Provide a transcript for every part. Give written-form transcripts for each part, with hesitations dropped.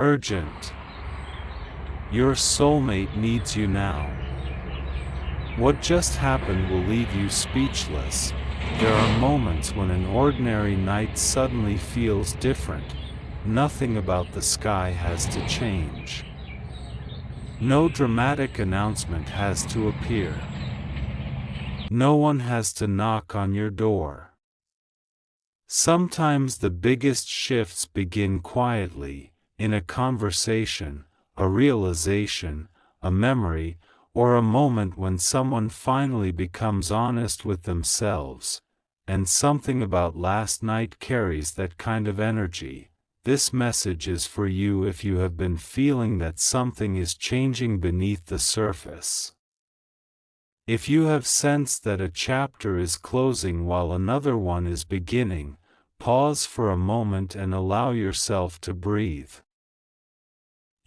Urgent. Your soulmate needs you now. What just happened will leave you speechless. There are moments when an ordinary night suddenly feels different. Nothing about the sky has to change. No dramatic announcement has to appear. No one has to knock on your door. Sometimes the biggest shifts begin quietly, in a conversation, a realization, a memory, or a moment when someone finally becomes honest with themselves. And something about last night carries that kind of energy. This message is for you if you have been feeling that something is changing beneath the surface. If you have sensed that a chapter is closing while another one is beginning, pause for a moment and allow yourself to breathe.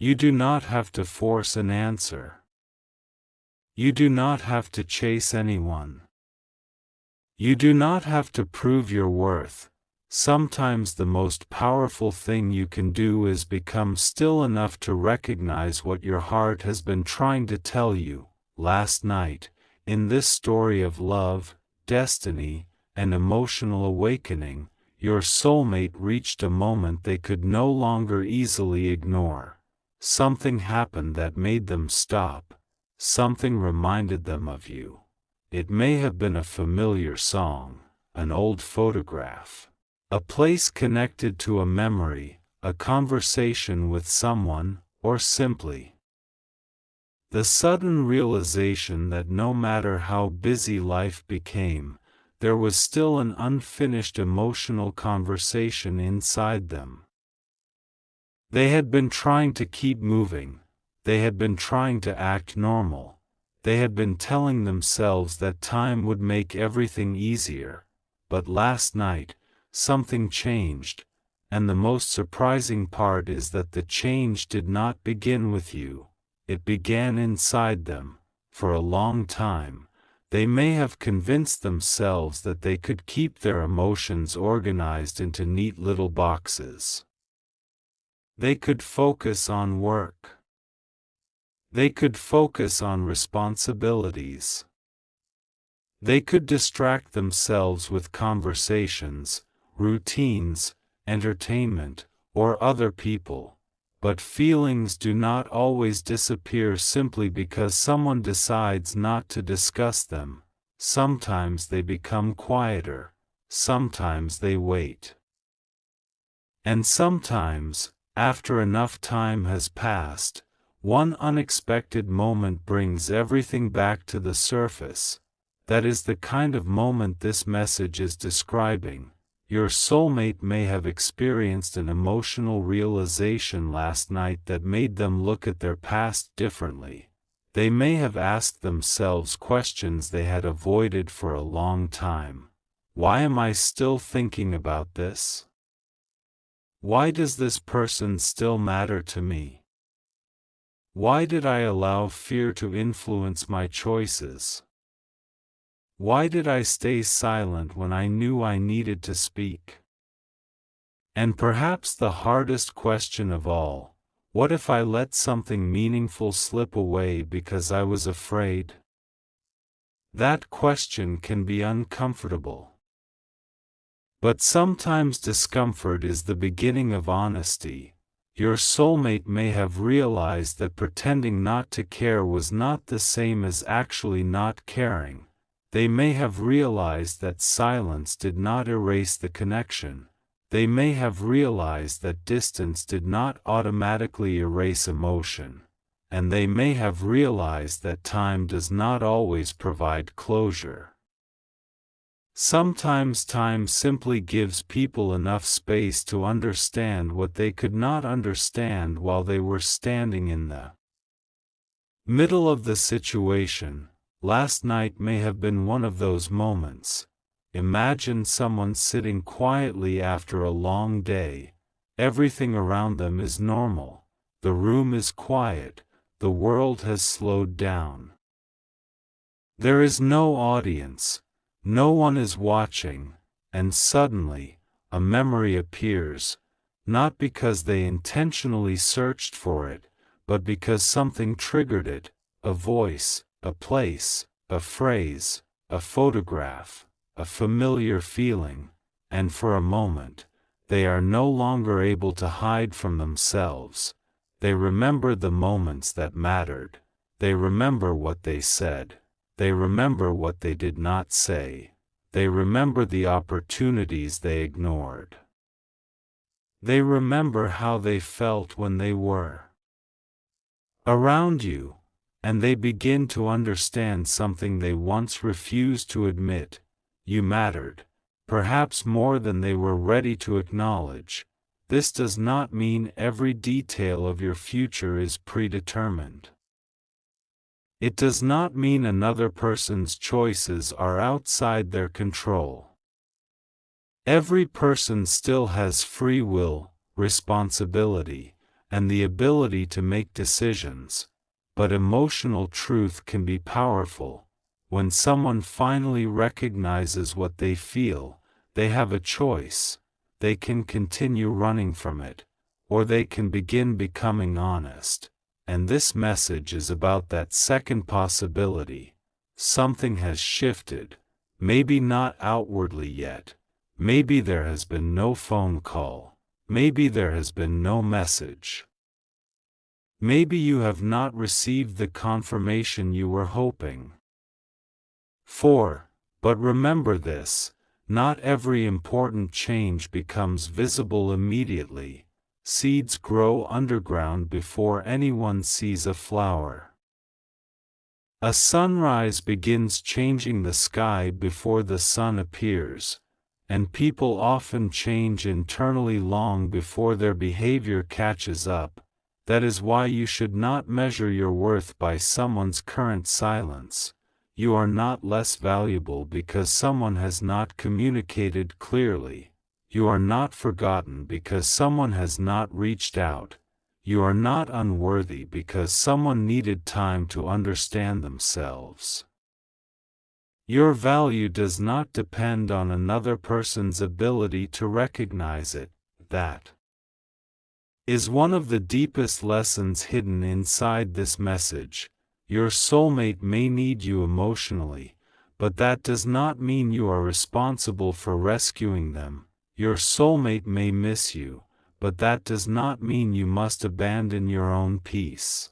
You do not have to force an answer. You do not have to chase anyone. You do not have to prove your worth. Sometimes the most powerful thing you can do is become still enough to recognize what your heart has been trying to tell you. Last night, in this story of love, destiny, and emotional awakening, your soulmate reached a moment they could no longer easily ignore. Something happened that made them stop. Something reminded them of you. It may have been a familiar song, an old photograph, a place connected to a memory, a conversation with someone, or simply the sudden realization that no matter how busy life became, there was still an unfinished emotional conversation inside them. They had been trying to keep moving. They had been trying to act normal. They had been telling themselves that time would make everything easier. But last night, something changed, and the most surprising part is that the change did not begin with you. It began inside them. For a long time, they may have convinced themselves that they could keep their emotions organized into neat little boxes. They could focus on work. They could focus on responsibilities. They could distract themselves with conversations, routines, entertainment, or other people. But feelings do not always disappear simply because someone decides not to discuss them. Sometimes they become quieter. Sometimes they wait. And sometimes, after enough time has passed, one unexpected moment brings everything back to the surface. That is the kind of moment this message is describing. Your soulmate may have experienced an emotional realization last night that made them look at their past differently. They may have asked themselves questions they had avoided for a long time. Why am I still thinking about this? Why does this person still matter to me? Why did I allow fear to influence my choices? Why did I stay silent when I knew I needed to speak? And perhaps the hardest question of all, what if I let something meaningful slip away because I was afraid? That question can be uncomfortable. But sometimes discomfort is the beginning of honesty. Your soulmate may have realized that pretending not to care was not the same as actually not caring. They may have realized that silence did not erase the connection. They may have realized that distance did not automatically erase emotion. And they may have realized that time does not always provide closure. Sometimes time simply gives people enough space to understand what they could not understand while they were standing in the middle of the situation. Last night may have been one of those moments. Imagine someone sitting quietly after a long day. Everything around them is normal. The room is quiet. The world has slowed down. There is no audience. No one is watching. And suddenly, a memory appears. not because they intentionally searched for it, but because something triggered it, a voice, a place, a phrase, a photograph, a familiar feeling, and for a moment, they are no longer able to hide from themselves. They remember the moments that mattered. They remember what they said. They remember what they did not say. They remember the opportunities they ignored. They remember how they felt when they were around you, and they begin to understand something they once refused to admit. You mattered, perhaps more than they were ready to acknowledge. This does not mean every detail of your future is predetermined. It does not mean another person's choices are outside their control. Every person still has free will, responsibility, and the ability to make decisions, but emotional truth can be powerful. When someone finally recognizes what they feel, they have a choice. They can continue running from it, or they can begin becoming honest. And this message is about that second possibility. Something has shifted, maybe not outwardly yet. Maybe there has been no phone call. Maybe there has been no message. Maybe you have not received the confirmation you were hoping for. But remember this, not every important change becomes visible immediately. Seeds grow underground before anyone sees a flower. A sunrise begins changing the sky before the sun appears. And people often change internally long before their behavior catches up. That is why you should not measure your worth by someone's current silence. You are not less valuable because someone has not communicated clearly. You are not forgotten because someone has not reached out. You are not unworthy because someone needed time to understand themselves. Your value does not depend on another person's ability to recognize it. That is one of the deepest lessons hidden inside this message. Your soulmate may need you emotionally, but that does not mean you are responsible for rescuing them. Your soulmate may miss you, but that does not mean you must abandon your own peace.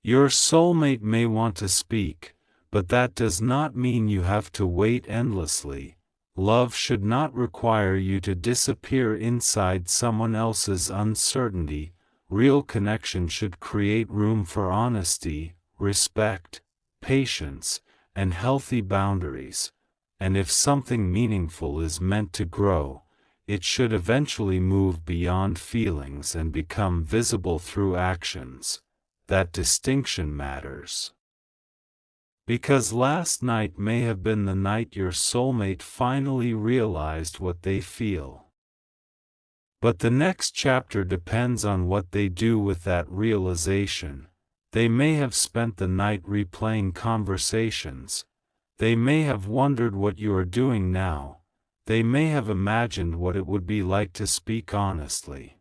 Your soulmate may want to speak, but that does not mean you have to wait endlessly. Love should not require you to disappear inside someone else's uncertainty. Real connection should create room for honesty, respect, patience, and healthy boundaries. And if something meaningful is meant to grow, it should eventually move beyond feelings and become visible through actions. That distinction matters. Because last night may have been the night your soulmate finally realized what they feel. But the next chapter depends on what they do with that realization. They may have spent the night replaying conversations. They may have wondered what you are doing now. They may have imagined what it would be like to speak honestly.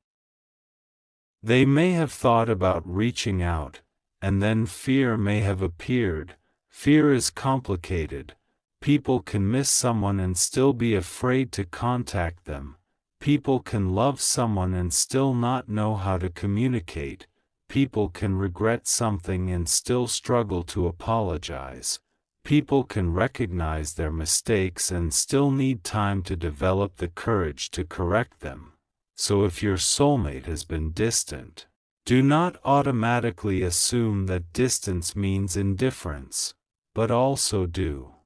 They may have thought about reaching out, and then fear may have appeared. Fear is complicated. People can miss someone and still be afraid to contact them. People can love someone and still not know how to communicate. People can regret something and still struggle to apologize. People can recognize their mistakes and still need time to develop the courage to correct them. So if your soulmate has been distant, do not automatically assume that distance means indifference. But also do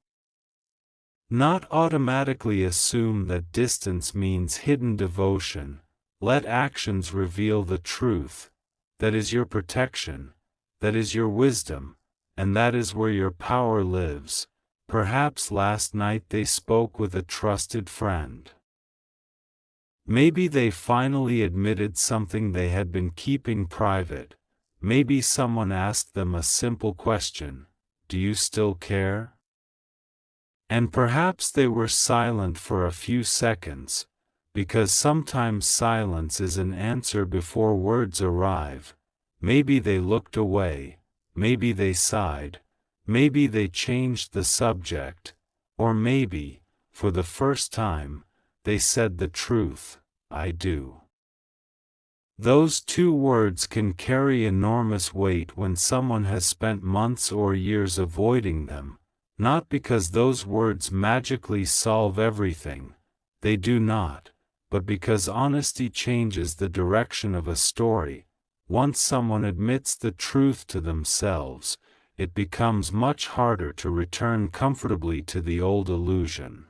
not automatically assume that distance means hidden devotion. Let actions reveal the truth. That is your protection, that is your wisdom, and that is where your power lives. Perhaps last night they spoke with a trusted friend. Maybe they finally admitted something they had been keeping private. Maybe someone asked them a simple question. Do you still care? And perhaps they were silent for a few seconds, because sometimes silence is an answer before words arrive. Maybe they looked away, maybe they sighed, maybe they changed the subject, or maybe, for the first time, they said the truth, "I do." Those two words can carry enormous weight when someone has spent months or years avoiding them, not because those words magically solve everything, they do not, but because honesty changes the direction of a story. Once someone admits the truth to themselves, it becomes much harder to return comfortably to the old illusion.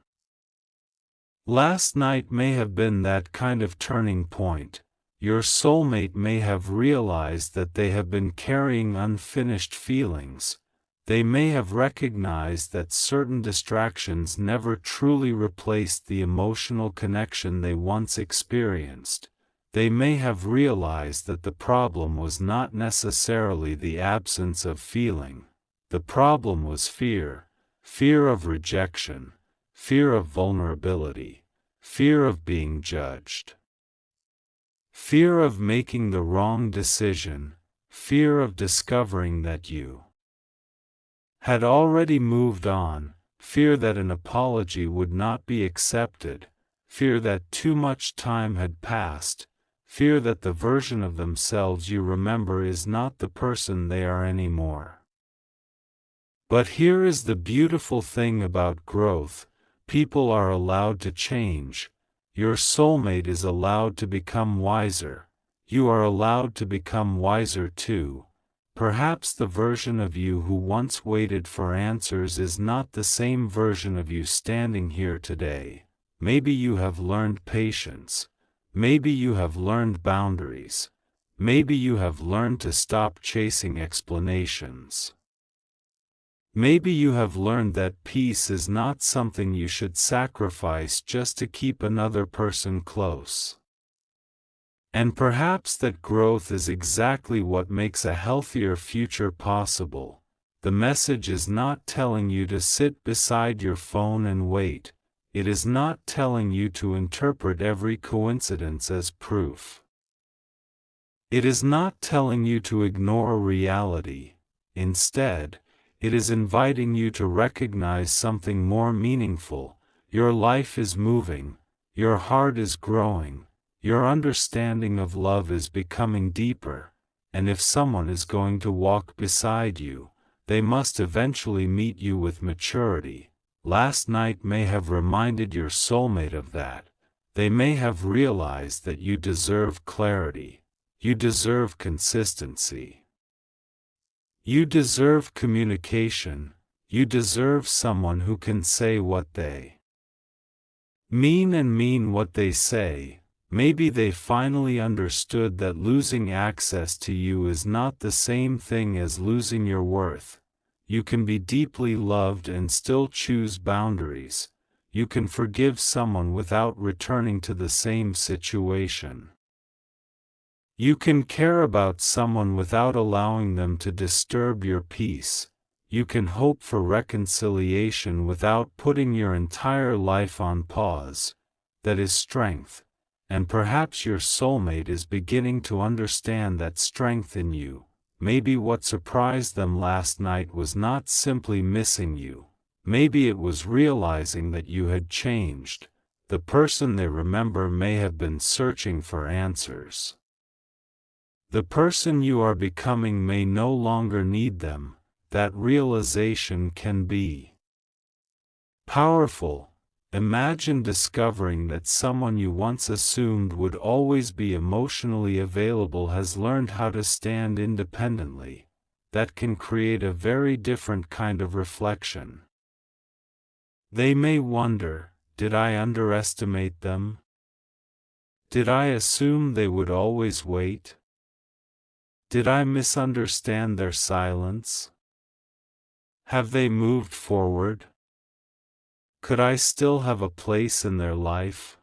Last night may have been that kind of turning point. Your soulmate may have realized that they have been carrying unfinished feelings. They may have recognized that certain distractions never truly replaced the emotional connection they once experienced. They may have realized that the problem was not necessarily the absence of feeling. The problem was fear, fear of rejection, fear of vulnerability, fear of being judged, fear of making the wrong decision, fear of discovering that you had already moved on, fear that an apology would not be accepted, fear that too much time had passed, fear that the version of themselves you remember is not the person they are anymore. But here is the beautiful thing about growth: people are allowed to change. Your soulmate is allowed to become wiser. You are allowed to become wiser too. Perhaps the version of you who once waited for answers is not the same version of you standing here today. Maybe you have learned patience. Maybe you have learned boundaries. Maybe you have learned to stop chasing explanations. Maybe you have learned that peace is not something you should sacrifice just to keep another person close. And perhaps that growth is exactly what makes a healthier future possible. The message is not telling you to sit beside your phone and wait. It is not telling you to interpret every coincidence as proof. It is not telling you to ignore reality. Instead, it is inviting you to recognize something more meaningful. Your life is moving, your heart is growing, your understanding of love is becoming deeper, and if someone is going to walk beside you, they must eventually meet you with maturity. Last night may have reminded your soulmate of that. They may have realized that you deserve clarity. You deserve consistency. You deserve communication. You deserve someone who can say what they mean and mean what they say. Maybe they finally understood that losing access to you is not the same thing as losing your worth. You can be deeply loved and still choose boundaries. You can forgive someone without returning to the same situation. You can care about someone without allowing them to disturb your peace. You can hope for reconciliation without putting your entire life on pause. That is strength. And perhaps your soulmate is beginning to understand that strength in you. Maybe what surprised them last night was not simply missing you. Maybe it was realizing that you had changed. The person they remember may have been searching for answers. The person you are becoming may no longer need them. That realization can be powerful. Imagine discovering that someone you once assumed would always be emotionally available has learned how to stand independently. That can create a very different kind of reflection. They may wonder, did I underestimate them? Did I assume they would always wait? Did I misunderstand their silence? Have they moved forward? Could I still have a place in their life?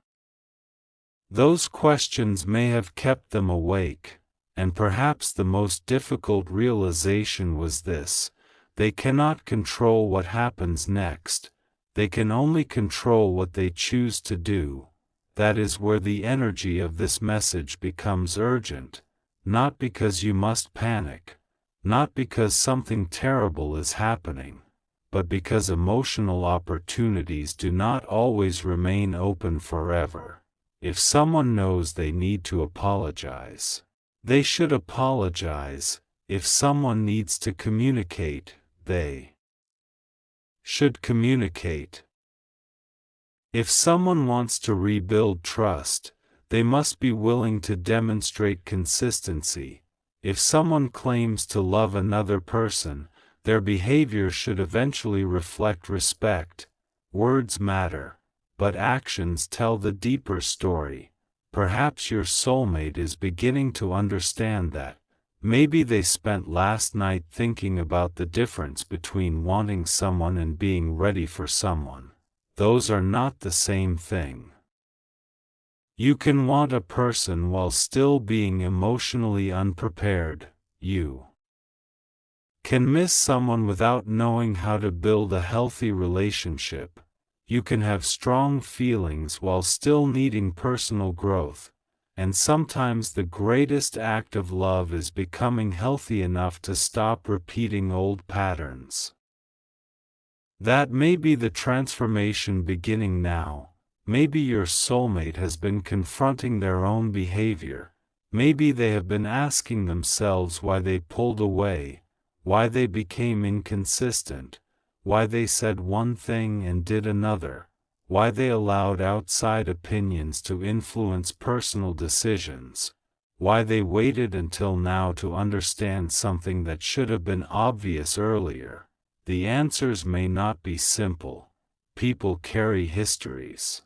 Those questions may have kept them awake, and perhaps the most difficult realization was this: they cannot control what happens next, they can only control what they choose to do. that is where the energy of this message becomes urgent, not because you must panic, not because something terrible is happening, but because emotional opportunities do not always remain open forever. If someone knows they need to apologize, they should apologize. If someone needs to communicate, they should communicate. If someone wants to rebuild trust, they must be willing to demonstrate consistency. If someone claims to love another person, their behavior should eventually reflect respect. Words matter, but actions tell the deeper story. Perhaps your soulmate is beginning to understand that. Maybe they spent last night thinking about the difference between wanting someone and being ready for someone. Those are not the same thing. You can want a person while still being emotionally unprepared. You can miss someone without knowing how to build a healthy relationship. You can have strong feelings while still needing personal growth. And sometimes the greatest act of love is becoming healthy enough to stop repeating old patterns. That may be the transformation beginning now. Maybe your soulmate has been confronting their own behavior. Maybe they have been asking themselves why they pulled away, why they became inconsistent, why they said one thing and did another, why they allowed outside opinions to influence personal decisions, why they waited until now to understand something that should have been obvious earlier. The answers may not be simple. People carry histories.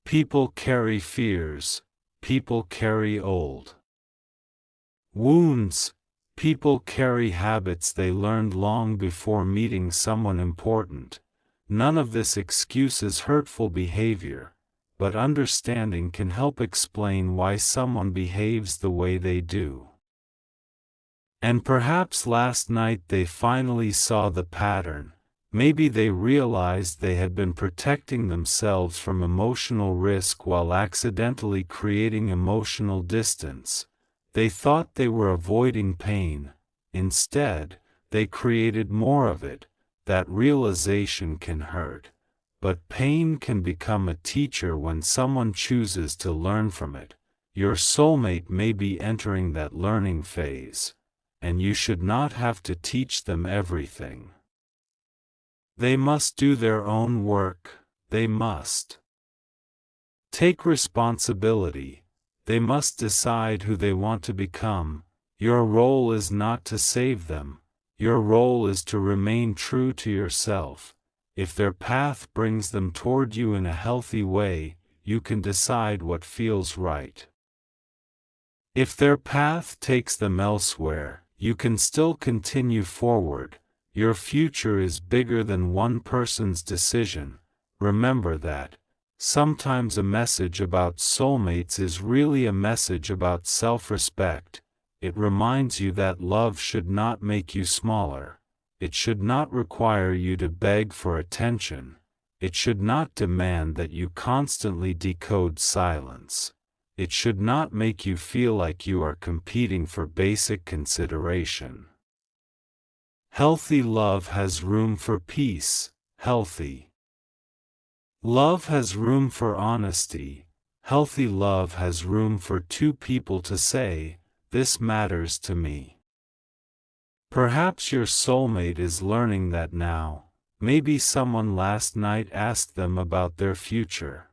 People carry fears. People carry old wounds. People carry habits they learned long before meeting someone important. None of this excuses hurtful behavior, but understanding can help explain why someone behaves the way they do. And perhaps last night they finally saw the pattern. Maybe they realized they had been protecting themselves from emotional risk while accidentally creating emotional distance. They thought they were avoiding pain. Instead, they created more of it. That realization can hurt, but pain can become a teacher when someone chooses to learn from it. Your soulmate may be entering that learning phase, and you should not have to teach them everything. They must do their own work. They must take responsibility. They must decide who they want to become. Your role is not to save them. Your role is to remain true to yourself. If their path brings them toward you in a healthy way, you can decide what feels right. If their path takes them elsewhere, you can still continue forward. Your future is bigger than one person's decision. Remember that. Sometimes a message about soulmates is really a message about self-respect. It reminds you that love should not make you smaller. It should not require you to beg for attention. It should not demand that you constantly decode silence. It should not make you feel like you are competing for basic consideration. Healthy love has room for peace. Healthy love has room for honesty. Healthy love has room for two people to say, "This matters to me." Perhaps your soulmate is learning that now. Maybe someone last night asked them about their future.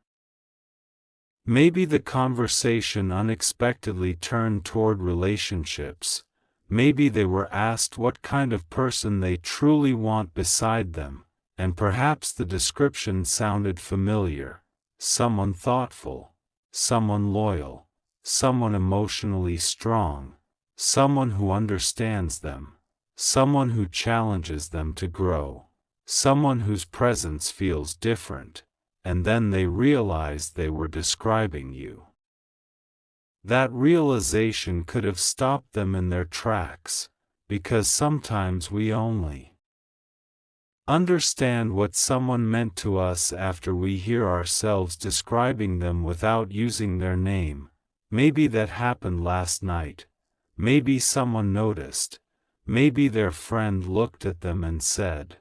Maybe the conversation unexpectedly turned toward relationships. Maybe they were asked what kind of person they truly want beside them, and perhaps the description sounded familiar. Someone thoughtful, someone loyal, someone emotionally strong, someone who understands them, someone who challenges them to grow, someone whose presence feels different, and then they realized they were describing you. That realization could have stopped them in their tracks, because sometimes we only Understand what someone meant to us after we hear ourselves describing them without using their name. Maybe that happened last night. Maybe someone noticed. Maybe their friend looked at them and said,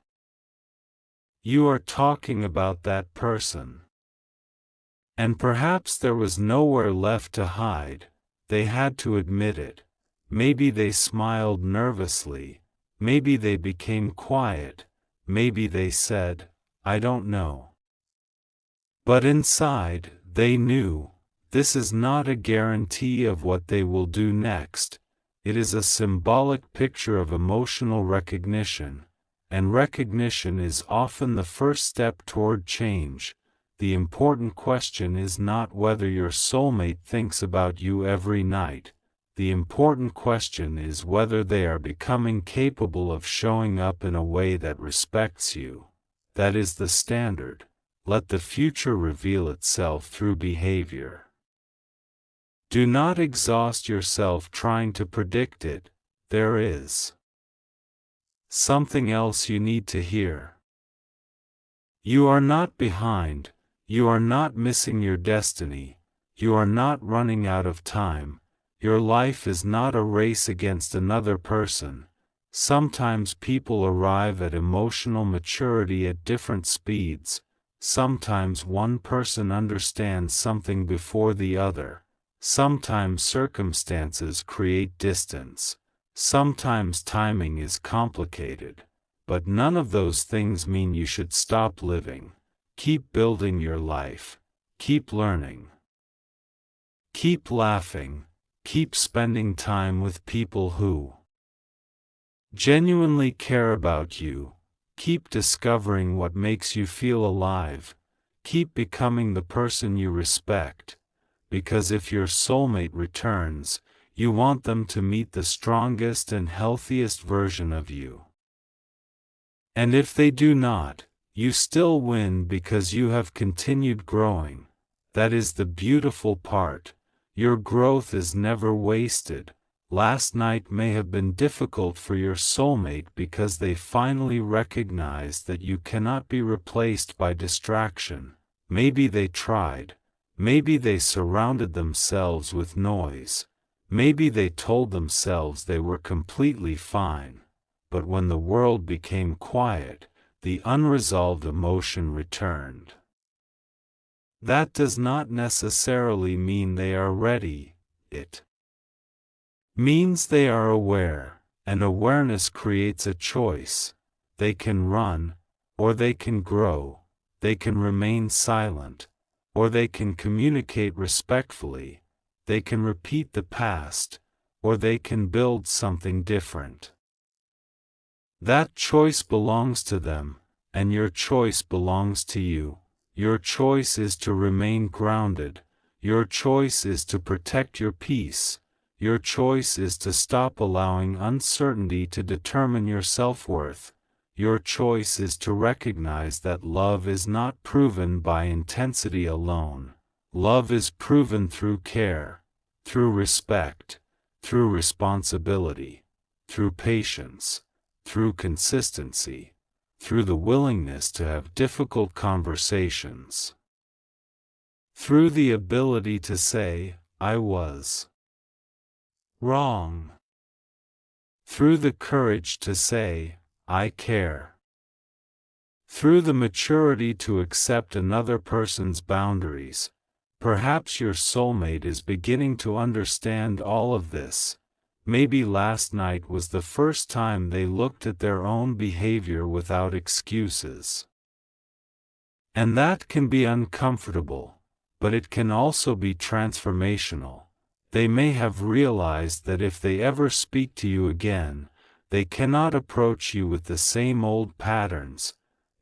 "You are talking about that person." And perhaps there was nowhere left to hide. They had to admit it. Maybe they smiled nervously. Maybe they became quiet. Maybe they said, "I don't know." But inside, they knew. This is not a guarantee of what they will do next. It is a symbolic picture of emotional recognition, and recognition is often the first step toward change. The important question is not whether your soulmate thinks about you every night. The important question is whether they are becoming capable of showing up in a way that respects you. That is the standard. Let the future reveal itself through behavior. Do not exhaust yourself trying to predict it. There is something else you need to hear. You are not behind. You are not missing your destiny. You are not running out of time. Your life is not a race against another person. Sometimes people arrive at emotional maturity at different speeds. Sometimes one person understands something before the other. Sometimes circumstances create distance. Sometimes timing is complicated. But none of those things mean you should stop living. Keep building your life. Keep learning. Keep laughing. Keep spending time with people who genuinely care about you. Keep discovering what makes you feel alive. Keep becoming the person you respect. Because if your soulmate returns, you want them to meet the strongest and healthiest version of you. And if they do not, you still win because you have continued growing. That is the beautiful part. Your growth is never wasted. Last night may have been difficult for your soulmate because they finally recognized that you cannot be replaced by distraction. Maybe they tried. Maybe they surrounded themselves with noise. Maybe they told themselves they were completely fine. But when the world became quiet, the unresolved emotion returned. That does not necessarily mean they are ready. It means they are aware, and awareness creates a choice. They can run, or they can grow. They can remain silent, or they can communicate respectfully. They can repeat the past, or they can build something different. That choice belongs to them, and your choice belongs to you. Your choice is to remain grounded. Your choice is to protect your peace. Your choice is to stop allowing uncertainty to determine your self-worth. Your choice is to recognize that love is not proven by intensity alone. Love is proven through care, through respect, through responsibility, through patience, through consistency, through the willingness to have difficult conversations, through the ability to say, "I was wrong," through the courage to say, "I care," through the maturity to accept another person's boundaries. Perhaps your soulmate is beginning to understand all of this. Maybe last night was the first time they looked at their own behavior without excuses. And that can be uncomfortable, but it can also be transformational. They may have realized that if they ever speak to you again, they cannot approach you with the same old patterns.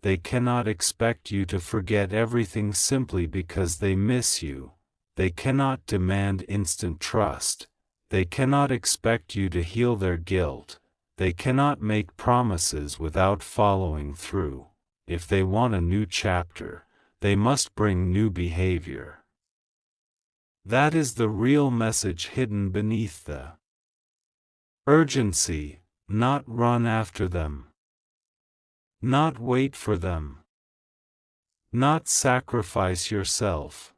They cannot expect you to forget everything simply because they miss you. They cannot demand instant trust. They cannot expect you to heal their guilt. They cannot make promises without following through. If they want a new chapter, they must bring new behavior. That is the real message hidden beneath the urgency. Not run after them. Not wait for them. Not sacrifice yourself.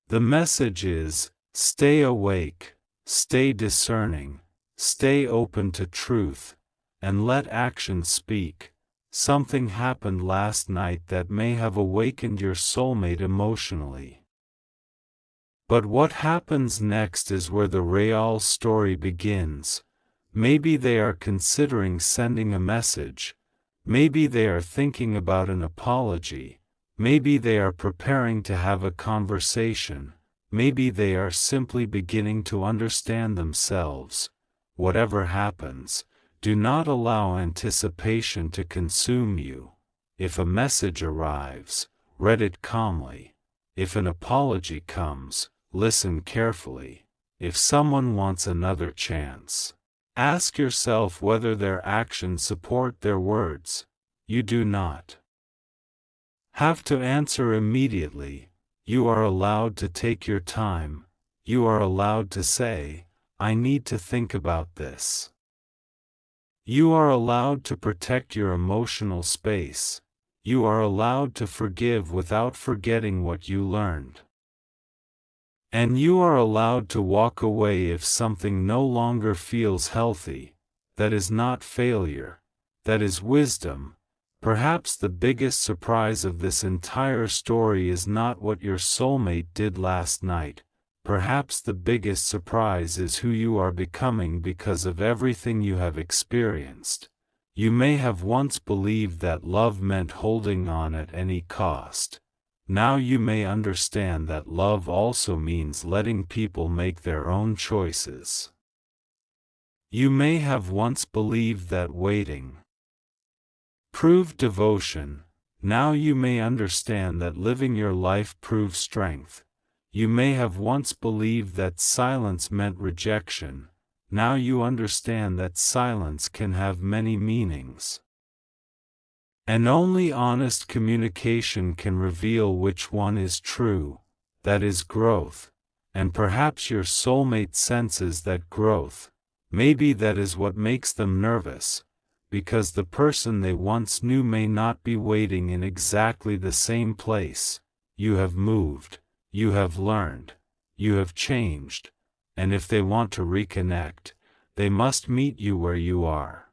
The message is, stay awake, stay discerning, stay open to truth, and let action speak. Something happened last night that may have awakened your soulmate emotionally. But what happens next is where the real story begins. Maybe they are considering sending a message. Maybe they are thinking about an apology. Maybe they are preparing to have a conversation. Maybe they are simply beginning to understand themselves. Whatever happens, do not allow anticipation to consume you. If a message arrives, read it calmly. If an apology comes, listen carefully. If someone wants another chance, ask yourself whether their actions support their words. You do not have to answer immediately. You are allowed to take your time. You are allowed to say, I need to think about this. You are allowed to protect your emotional space. You are allowed to forgive without forgetting what you learned. And you are allowed to walk away if something no longer feels healthy. That is not failure. That is wisdom. Perhaps the biggest surprise of this entire story is not what your soulmate did last night. Perhaps the biggest surprise is who you are becoming because of everything you have experienced. You may have once believed that love meant holding on at any cost. Now you may understand that love also means letting people make their own choices. You may have once believed that waiting proved devotion. Now you may understand that living your life proves strength. You may have once believed that silence meant rejection. Now you understand that silence can have many meanings. And only honest communication can reveal which one is true. That is growth. And perhaps your soulmate senses that growth. Maybe that is what makes them nervous. Because the person they once knew may not be waiting in exactly the same place. You have moved, you have learned, you have changed, and if they want to reconnect, they must meet you where you are.